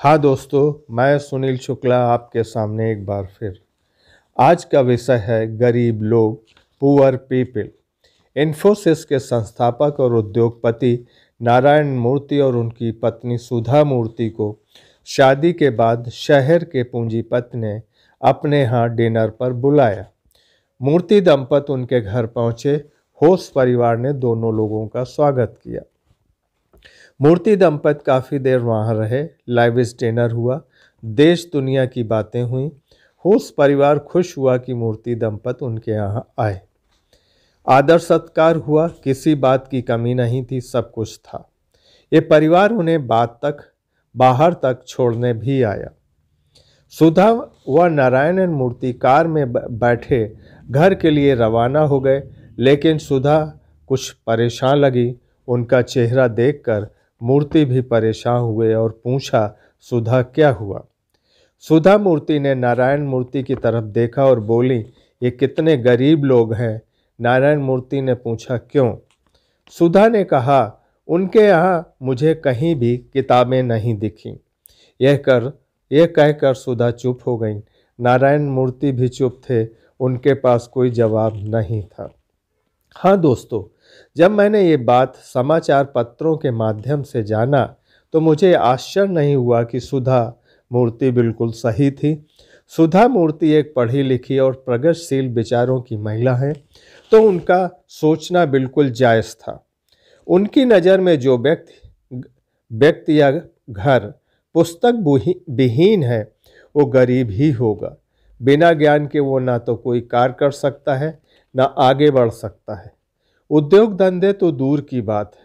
हाँ दोस्तों, मैं सुनील शुक्ला आपके सामने एक बार फिर। आज का विषय है गरीब लोग, पुअर पीपल। इन्फोसिस के संस्थापक और उद्योगपति नारायण मूर्ति और उनकी पत्नी सुधा मूर्ति को शादी के बाद शहर के पूंजीपति ने अपने यहाँ डिनर पर बुलाया। मूर्ति दंपत उनके घर पहुंचे। होस्ट परिवार ने दोनों लोगों का स्वागत किया। मूर्ति दंपत काफ़ी देर वहाँ रहे। लाविश डिनर हुआ, देश दुनिया की बातें हुई। होस्ट परिवार खुश हुआ कि मूर्ति दंपत उनके यहाँ आए। आदर सत्कार हुआ, किसी बात की कमी नहीं थी, सब कुछ था। ये परिवार उन्हें बाहर तक छोड़ने भी आया। सुधा व नारायण मूर्ति कार में बैठे घर के लिए रवाना हो गए, लेकिन सुधा कुछ परेशान लगी। उनका चेहरा देखकर मूर्ति भी परेशान हुए और पूछा, सुधा क्या हुआ? सुधा मूर्ति ने नारायण मूर्ति की तरफ देखा और बोली, ये कितने गरीब लोग हैं। नारायण मूर्ति ने पूछा, क्यों? सुधा ने कहा, उनके यहाँ मुझे कहीं भी किताबें नहीं दिखी। यह कहकर सुधा चुप हो गई। नारायण मूर्ति भी चुप थे, उनके पास कोई जवाब नहीं था। हाँ दोस्तों, जब मैंने ये बात समाचार पत्रों के माध्यम से जाना तो मुझे आश्चर्य नहीं हुआ कि सुधा मूर्ति बिल्कुल सही थी। सुधा मूर्ति एक पढ़ी लिखी और प्रगतिशील विचारों की महिला है, तो उनका सोचना बिल्कुल जायज़ था। उनकी नज़र में जो व्यक्ति या घर पुस्तक विहीन है वो गरीब ही होगा। बिना ज्ञान के वो ना तो कोई कार्य कर सकता है, ना आगे बढ़ सकता है। उद्योग धंधे तो दूर की बात है।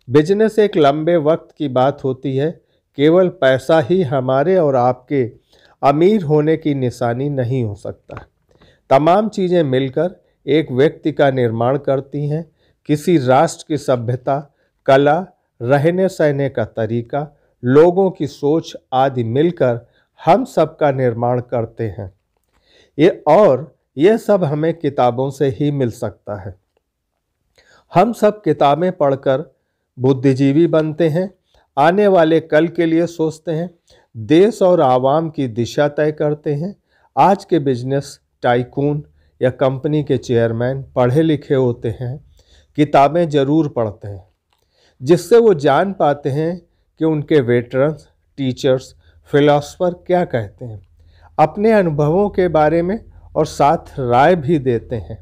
बिजनेस एक लंबे वक्त की बात होती है। केवल पैसा ही हमारे और आपके अमीर होने की निशानी नहीं हो सकता। तमाम चीज़ें मिलकर एक व्यक्ति का निर्माण करती हैं। किसी राष्ट्र की सभ्यता, कला, रहने सहने का तरीका, लोगों की सोच आदि मिलकर हम सब का निर्माण करते हैं। यह सब हमें किताबों से ही मिल सकता है। हम सब किताबें पढ़कर बुद्धिजीवी बनते हैं, आने वाले कल के लिए सोचते हैं, देश और आवाम की दिशा तय करते हैं। आज के बिजनेस टाइकून या कंपनी के चेयरमैन पढ़े लिखे होते हैं, किताबें जरूर पढ़ते हैं, जिससे वो जान पाते हैं कि उनके वेटरन्स, टीचर्स, फिलोसफर क्या कहते हैं, अपने अनुभवों के बारे में, और साथ राय भी देते हैं।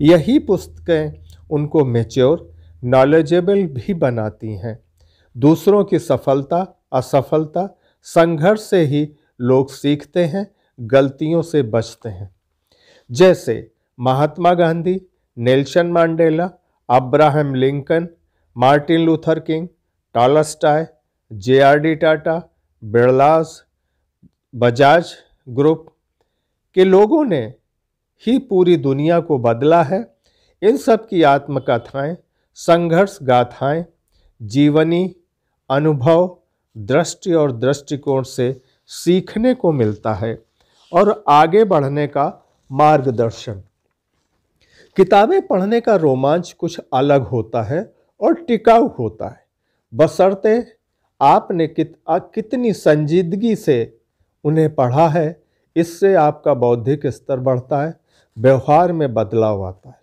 यही पुस्तकें उनको मैच्योर, नॉलेजेबल भी बनाती हैं। दूसरों की सफलता, असफलता, संघर्ष से ही लोग सीखते हैं, गलतियों से बचते हैं। जैसे Mahatma Gandhi, Nelson Mandela, Abraham Lincoln, Martin Luther King, Tolstoy, JRD. Tata, Birlas, Bajaj group के लोगों ने ही पूरी दुनिया को बदला है। इन सब की आत्मकथाएं, संघर्ष गाथाएं, जीवनी अनुभव, दृष्टि और दृष्टिकोण से सीखने को मिलता है और आगे बढ़ने का मार्गदर्शन। किताबें पढ़ने का रोमांच कुछ अलग होता है और टिकाऊ होता है, बशर्ते आपने कितनी संजीदगी से उन्हें पढ़ा है। इससे आपका बौद्धिक स्तर बढ़ता है, व्यवहार में बदलाव आता है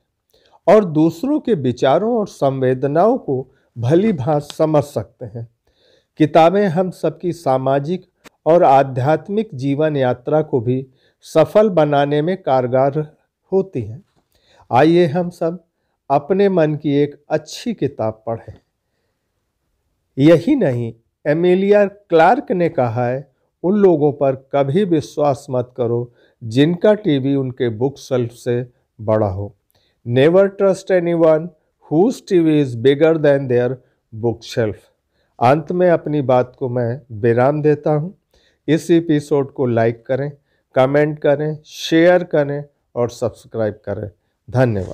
और दूसरों के विचारों और संवेदनाओं को भली भांति समझ सकते हैं। किताबें हम सबकी सामाजिक और आध्यात्मिक जीवन यात्रा को भी सफल बनाने में कारगर होती हैं। आइए हम सब अपने मन की एक अच्छी किताब पढ़ें। यही नहीं, एमिलिया क्लार्क ने कहा है, उन लोगों पर कभी विश्वास मत करो जिनका टीवी उनके बुक शेल्फ से बड़ा हो। Never trust anyone whose TV is bigger than their book shelf. अंत में अपनी बात को मैं विराम देता हूँ। इस एपिसोड को लाइक करें, कमेंट करें, शेयर करें और सब्सक्राइब करें। धन्यवाद।